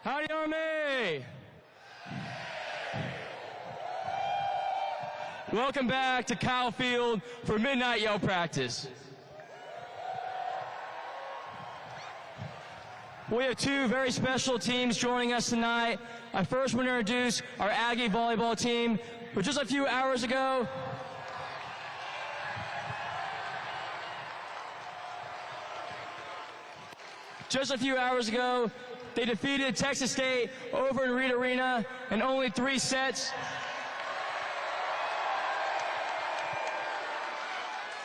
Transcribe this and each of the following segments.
Howdy, Army! Welcome back to Kyle Field for Midnight Yell Practice. We have two very special teams joining us tonight. I first want to introduce our Aggie volleyball team, who just a few hours ago they defeated Texas State over in Reed Arena in only 3 sets.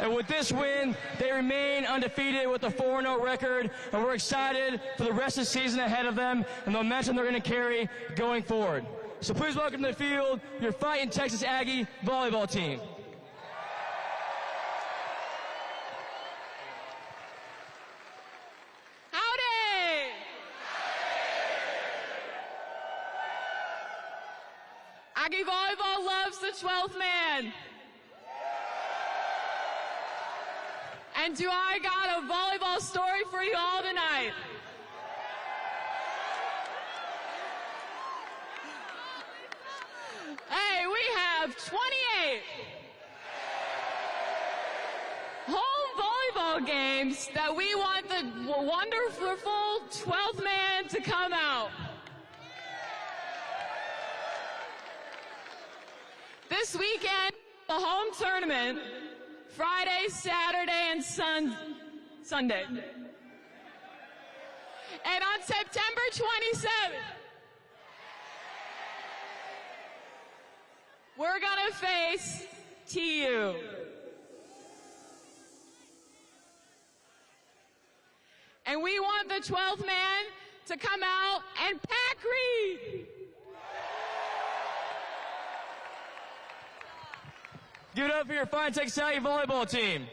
And with this win, they remain undefeated with a 4-0 record, and we're excited for the rest of the season ahead of them and the momentum they're going to carry going forward. So please welcome to the field your Fightin Texas Aggie volleyball team. Aggie volleyball loves the 12th man. And do I got a volleyball story for you all tonight? Hey, we have 28 home volleyball games that we want the wonderful 12th man to come out. This weekend, the home tournament, Friday, Saturday, and Sunday. And on September 27th, we're gonna face TU. And we want the 12th man to come out and pack Reed. Give it up for your Fightin Texas Aggie volleyball team.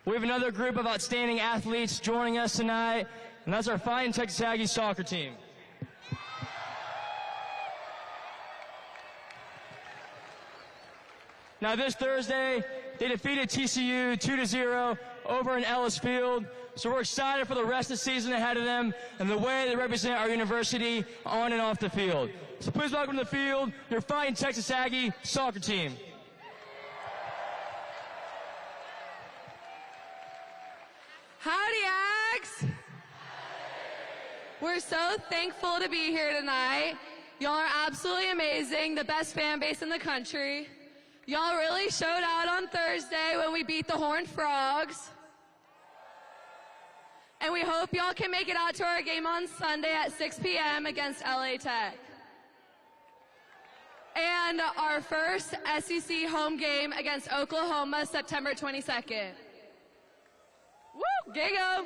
We have another group of outstanding athletes joining us tonight, and that's our Fightin Texas Aggie soccer team. Now this Thursday, they defeated TCU 2-0 over in Ellis Field. So we're excited for the rest of the season ahead of them and the way they represent our university on and off the field. So please welcome to the field your Fightin Texas Aggie soccer team. Howdy, Ags! We're so thankful to be here tonight. Y'all are absolutely amazing, the best fan base in the country. Y'all really showed out on Thursday when we beat the Horned Frogs. And we hope y'all can make it out to our game on Sunday at 6 p.m. against LA Tech. And our first SEC home game against Oklahoma, September 22nd. Woo! Gigo!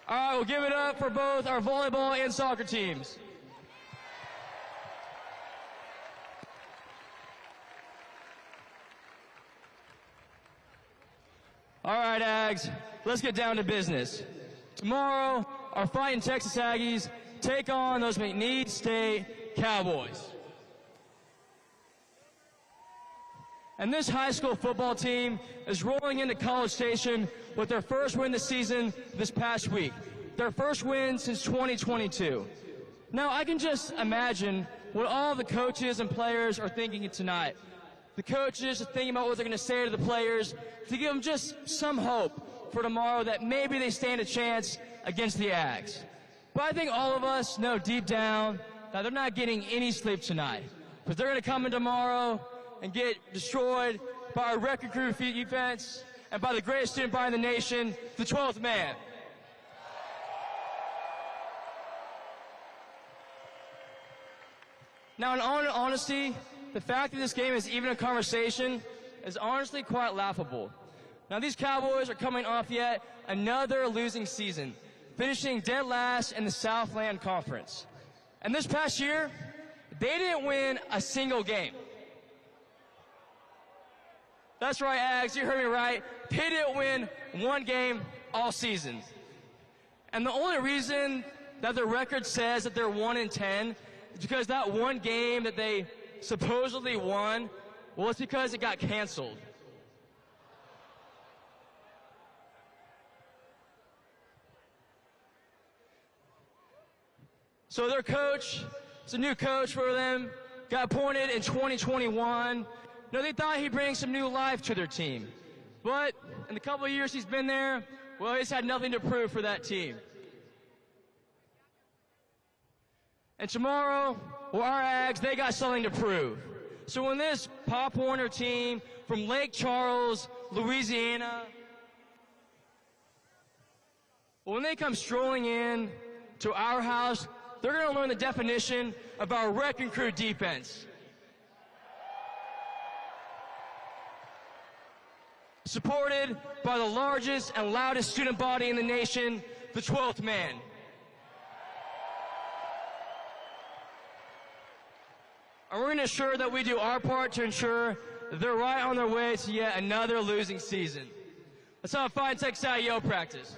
All right, we'll give it up for both our volleyball and soccer teams. All right, Ags, let's get down to business. Tomorrow, our Fightin Texas Aggies take on those McNeese State Cowboys. And this high school football team is rolling into College Station with their first win this season this past week. Their first win since 2022. Now, I can just imagine what all the coaches and players are thinking tonight. The coaches are thinking about what they're going to say to the players to give them just some hope for tomorrow that maybe they stand a chance against the Ags. But I think all of us know deep down that they're not getting any sleep tonight. Because they're going to come in tomorrow and get destroyed by our record crew defense and by the greatest student body in the nation, the 12th man. Now, in all honesty, the fact that this game is even a conversation is honestly quite laughable. Now, these Cowboys are coming off yet another losing season, finishing dead last in the Southland Conference. And this past year, they didn't win a single game. That's right, Ags, you heard me right. They didn't win one game all season. And the only reason that their record says that they're 1-10 is because that one game that they supposedly won, well, it's because it got canceled. So their coach, it's a new coach for them, got appointed in 2021. They thought he'd bring some new life to their team. But in the couple of years he's been there, well, he's had nothing to prove for that team. And tomorrow, well, our Ags, they got something to prove. So when this Pop Warner team from Lake Charles, Louisiana, when they come strolling in to our house, they're going to learn the definition of our wrecking crew defense. Supported by the largest and loudest student body in the nation, the 12th man. And we're going to ensure that we do our part to ensure that they're right on their way to yet another losing season. Let's have a Fightin Texas Aggie yell practice.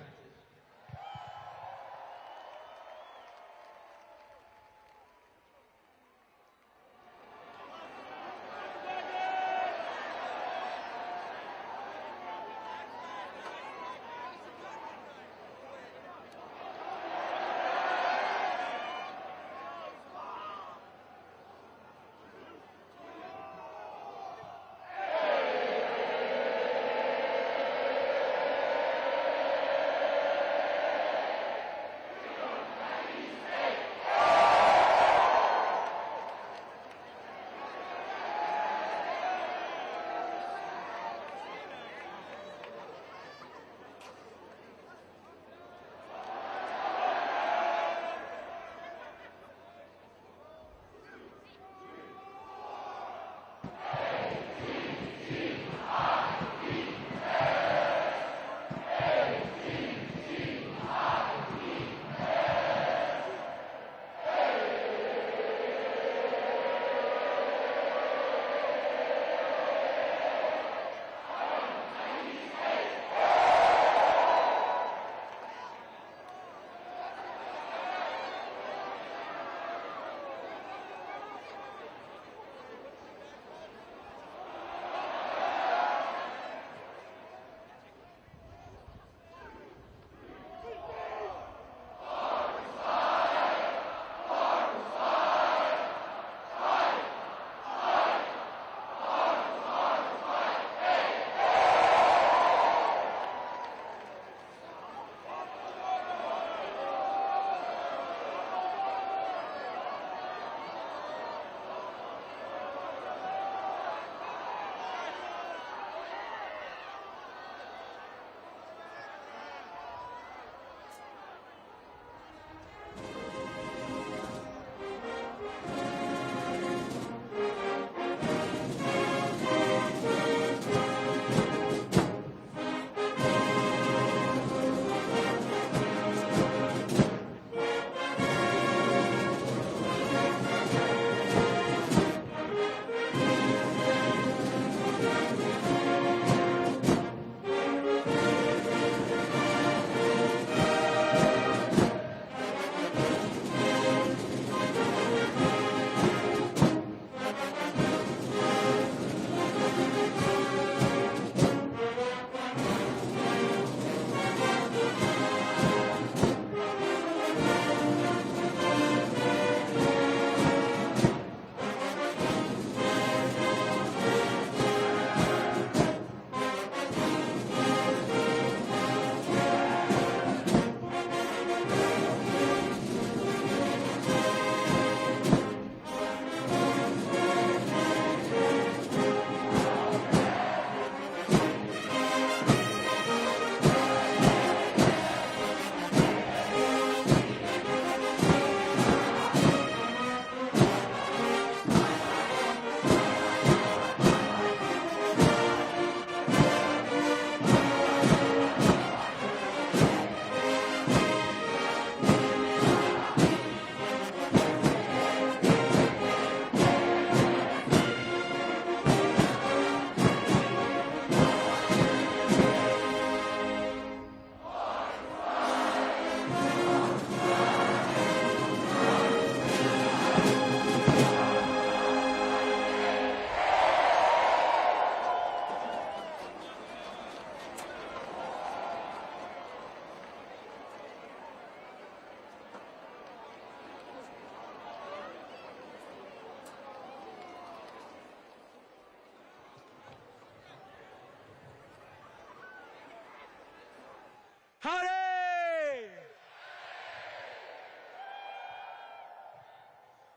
Howdy!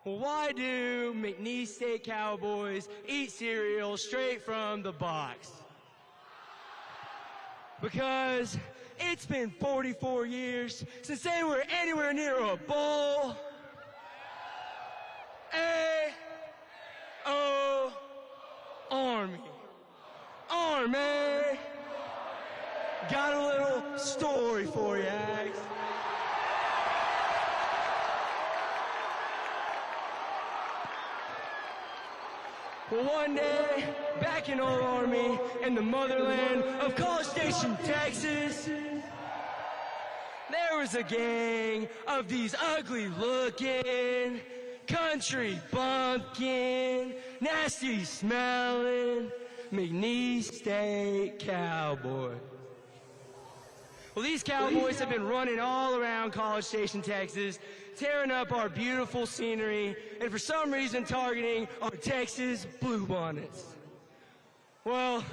Well, why do McNeese State Cowboys eat cereal straight from the box? Because it's been 44 years since they were anywhere near a bowl. A-O Army. Army. Got a little story for you, Aggs. Well, one day, back in old Army, in the motherland of College Station, Texas, there was a gang of these ugly-looking, country bumpkin, nasty-smelling McNeese State Cowboys. Well, these cowboys have been running all around College Station, Texas, tearing up our beautiful scenery, and for some reason targeting our Texas bluebonnets. Well,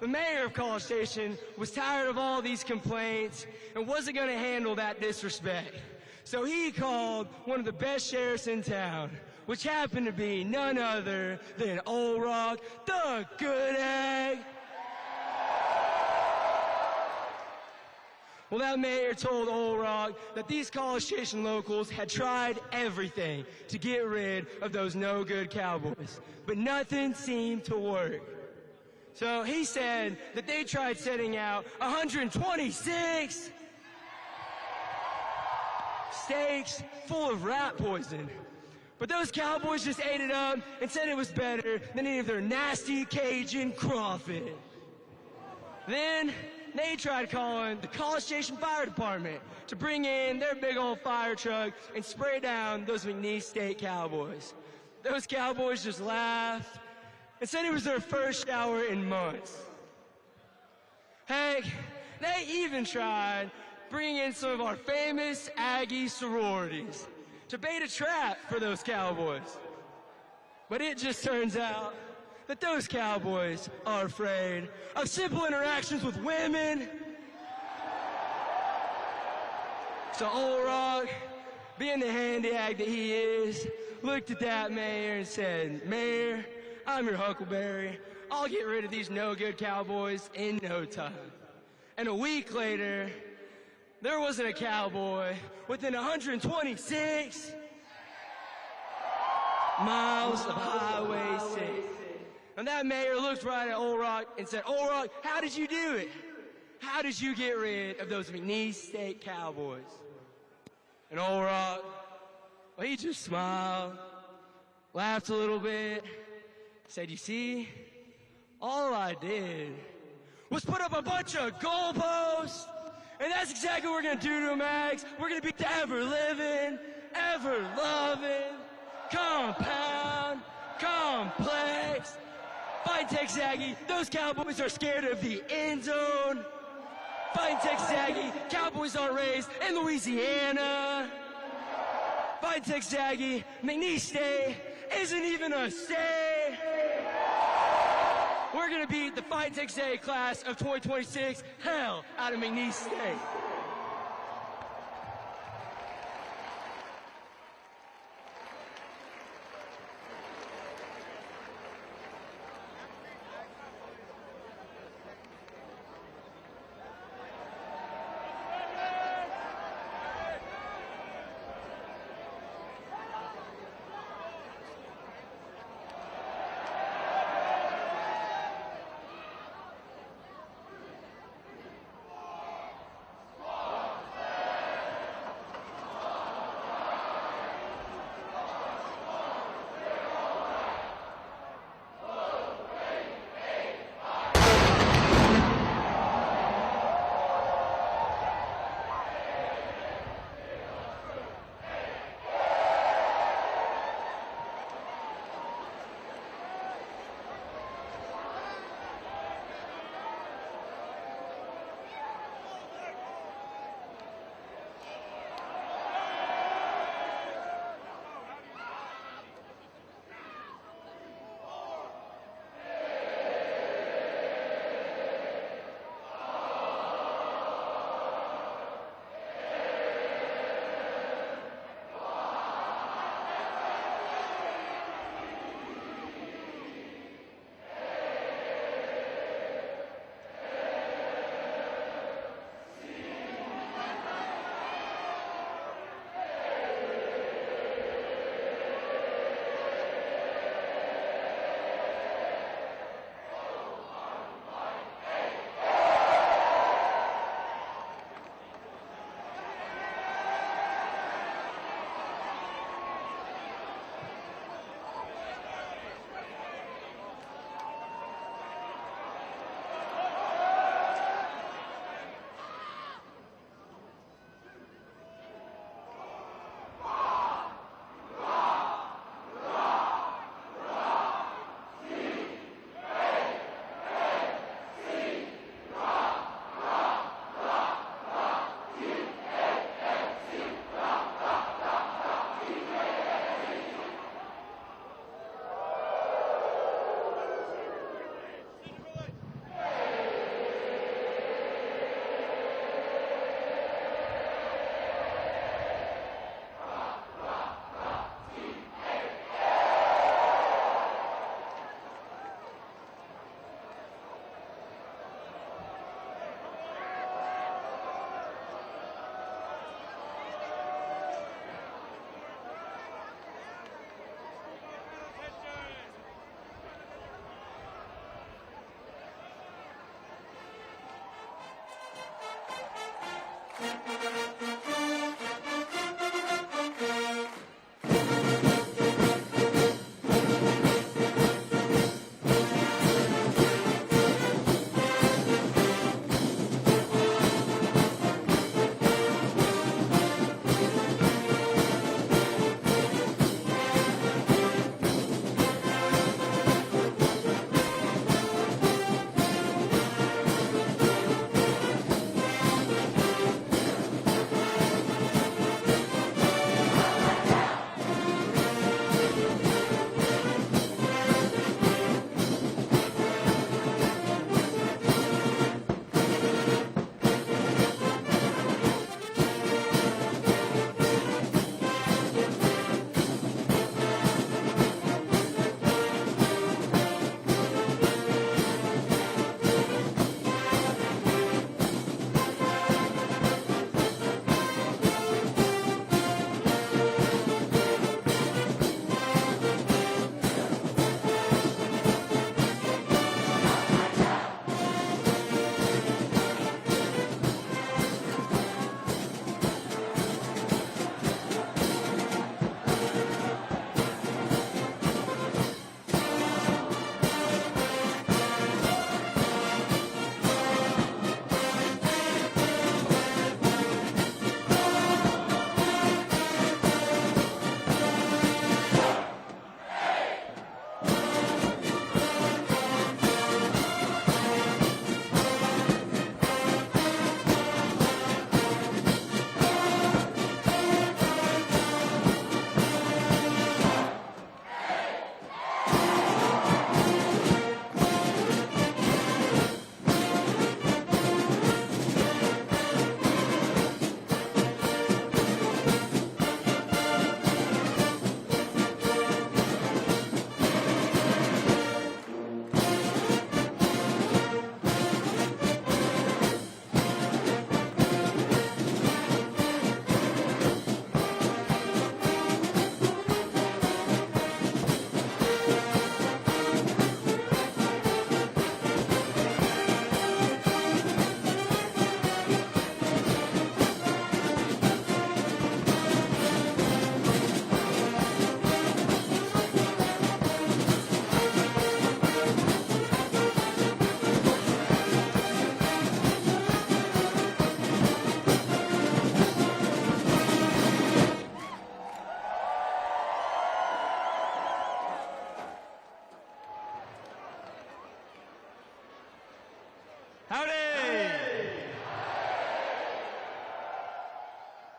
the mayor of College Station was tired of all these complaints and wasn't going to handle that disrespect. So he called one of the best sheriffs in town, which happened to be none other than Old Rock, the Good Egg. Well, that mayor told Old Rock that these College Station locals had tried everything to get rid of those no-good cowboys, but nothing seemed to work. So he said that they tried setting out 126 steaks full of rat poison. But those cowboys just ate it up and said it was better than any of their nasty Cajun crawfish. Then they tried calling the College Station Fire Department to bring in their big old fire truck and spray down those McNeese State Cowboys. Those cowboys just laughed and said it was their first shower in months. Heck, they even tried bringing in some of our famous Aggie sororities to bait a trap for those cowboys. But it just turns out that those cowboys are afraid of simple interactions with women. So Old Rock, being the handy ag that he is, looked at that mayor and said, "Mayor, I'm your huckleberry. I'll get rid of these no-good cowboys in no time." And a week later, there wasn't a cowboy within 126 miles of Highway 6. And that mayor looked right at Old Rock and said, "Old Rock, how did you do it? How did you get rid of those McNeese State Cowboys?" And Old Rock, well, he just smiled, laughed a little bit, said, "You see, all I did was put up a bunch of goalposts, and that's exactly what we're going to do to them, Mags. We're going to beat the ever-living, ever-loving, compound, complex, Fightin' Texas Aggie. Those Cowboys are scared of the end zone. Fightin' Texas Aggie. Cowboys aren't raised in Louisiana. Fightin' Texas Aggie. McNeese State isn't even a state. We're going to beat the Fightin' Texas Aggie class of 2026 hell out of McNeese State."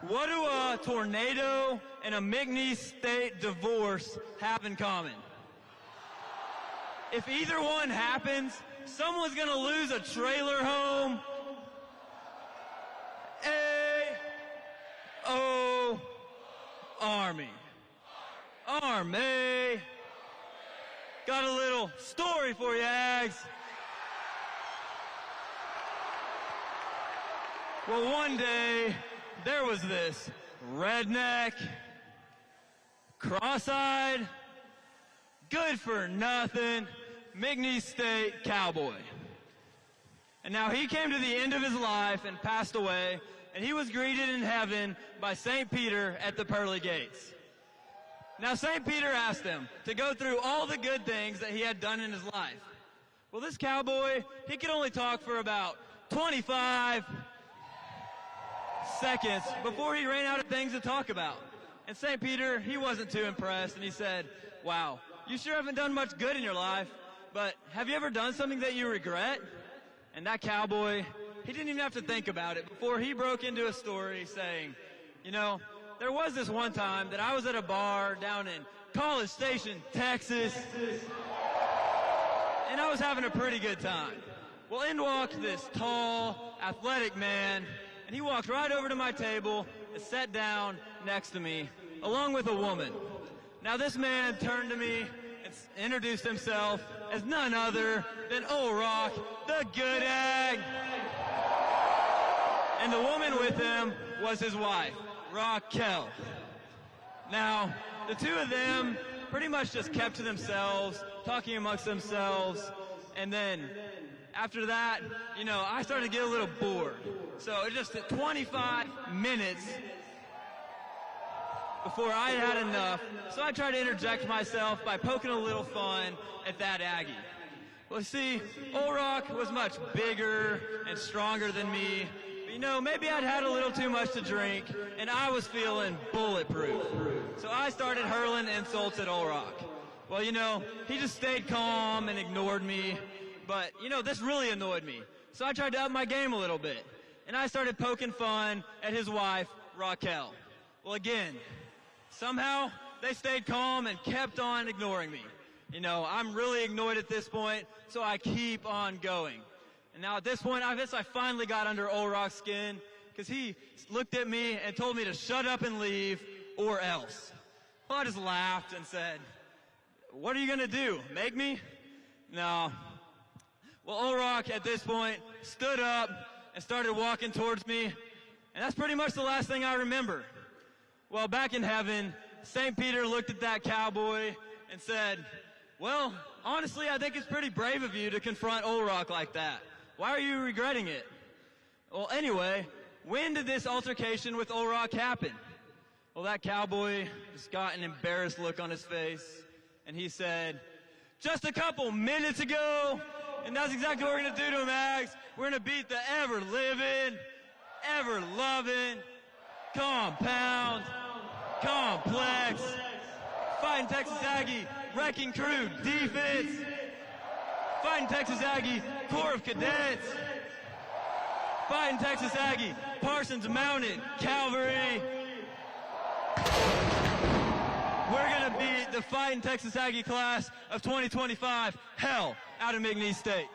What do a tornado and a McNeese state divorce have in common? If either one happens, someone's going to lose a trailer home. A-O Army. Army. Got a little story for you, Ags. Well, one day, there was this redneck, cross-eyed, good-for-nothing McNeese State cowboy. And now he came to the end of his life and passed away, and he was greeted in heaven by St. Peter at the pearly gates. Now, St. Peter asked him to go through all the good things that he had done in his life. Well, this cowboy, he could only talk for about 25 seconds before he ran out of things to talk about. And St. Peter, he wasn't too impressed, and he said, wow, you sure haven't done much good in your life, but have you ever done something that you regret? And that cowboy, he didn't even have to think about it before he broke into a story saying, you know, there was this one time that I was at a bar down in College Station, Texas, and I was having a pretty good time. Well, in walked this tall, athletic man, and he walked right over to my table and sat down next to me, along with a woman. Now, this man turned to me and introduced himself as none other than Old Rock, the Good Egg. And the woman with him was his wife, Raquel. Now, the two of them pretty much just kept to themselves, talking amongst themselves, and then after that, you know, I started to get a little bored. So just 25 minutes before I had enough. So I tried to interject myself by poking a little fun at that Aggie. Well, see, Old Rock was much bigger and stronger than me. But, you know, maybe I'd had a little too much to drink, and I was feeling bulletproof. So I started hurling insults at Old Rock. Well, you know, he just stayed calm and ignored me. But, you know, this really annoyed me. So I tried to up my game a little bit. And I started poking fun at his wife, Raquel. Well, again, somehow they stayed calm and kept on ignoring me. You know, I'm really annoyed at this point, so I keep on going. And now at this point, I guess I finally got under Old Rock's skin, because he looked at me and told me to shut up and leave, or else. Well, I just laughed and said, what are you going to do, make me? No. Well, Old Rock at this point stood up and started walking towards me, and that's pretty much the last thing I remember. Well, back in heaven, St. Peter looked at that cowboy and said, well, honestly, I think it's pretty brave of you to confront Old Rock like that. Why are you regretting it? Well, anyway, when did this altercation with Old Rock happen? Well, that cowboy just got an embarrassed look on his face, and he said, just a couple minutes ago, and that's exactly what we're going to do to him, Ags. We're going to beat the ever-living, ever-loving, compound, complex, Fightin Texas Aggie, Wrecking Crew defense, Fightin Texas Aggie, Corps of Cadets, Fightin Texas Aggie, Parsons Mounted Cavalry. We're going to beat the Fightin Texas Aggie class of 2025, hell, out of McNeese State.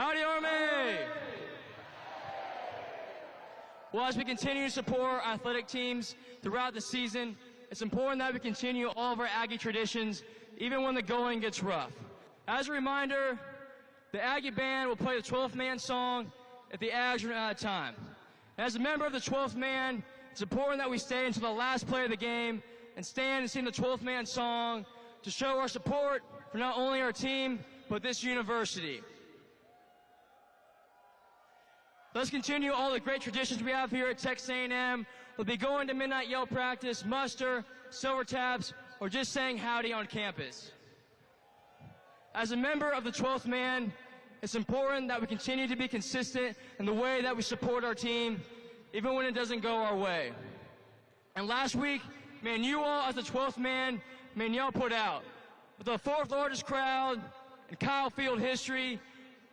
Howdy, Army! Well, as we continue to support our athletic teams throughout the season, it's important that we continue all of our Aggie traditions, even when the going gets rough. As a reminder, the Aggie band will play the 12th man song if the Ags run out of time. As a member of the 12th man, it's important that we stay until the last play of the game and stand and sing the 12th man song to show our support for not only our team, but this university. Let's continue all the great traditions we have here at Texas A&M. We'll be going to midnight yell practice, muster, silver taps, or just saying howdy on campus. As a member of the 12th man, it's important that we continue to be consistent in the way that we support our team, even when it doesn't go our way. And last week, man, you all as the 12th man, man, y'all put out. With the 4th largest crowd in Kyle Field history,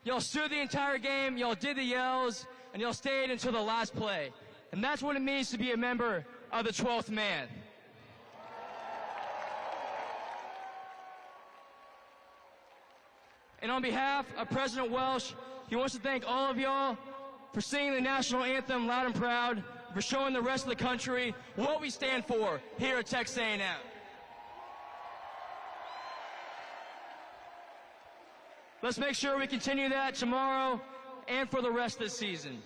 y'all stood the entire game, y'all did the yells, and y'all stayed until the last play. And that's what it means to be a member of the 12th man. And on behalf of President Welsh, he wants to thank all of y'all for singing the national anthem loud and proud, for showing the rest of the country what we stand for here at Texas A&M. Let's make sure we continue that tomorrow and for the rest of the season.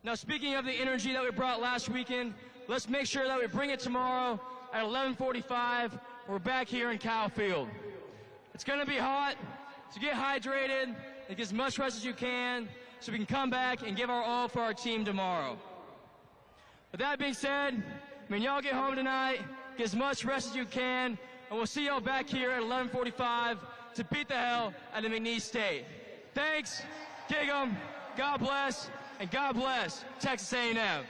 Now, speaking of the energy that we brought last weekend, let's make sure that we bring it tomorrow at 11:45. We're back here in Kyle Field. It's going to be hot, so get hydrated and get as much rest as you can so we can come back and give our all for our team tomorrow. With that being said, when y'all get home tonight, get as much rest as you can, and we'll see y'all back here at 11:45 to beat the hell out of McNeese State. Thanks, gig 'em, God bless, and God bless Texas A&M.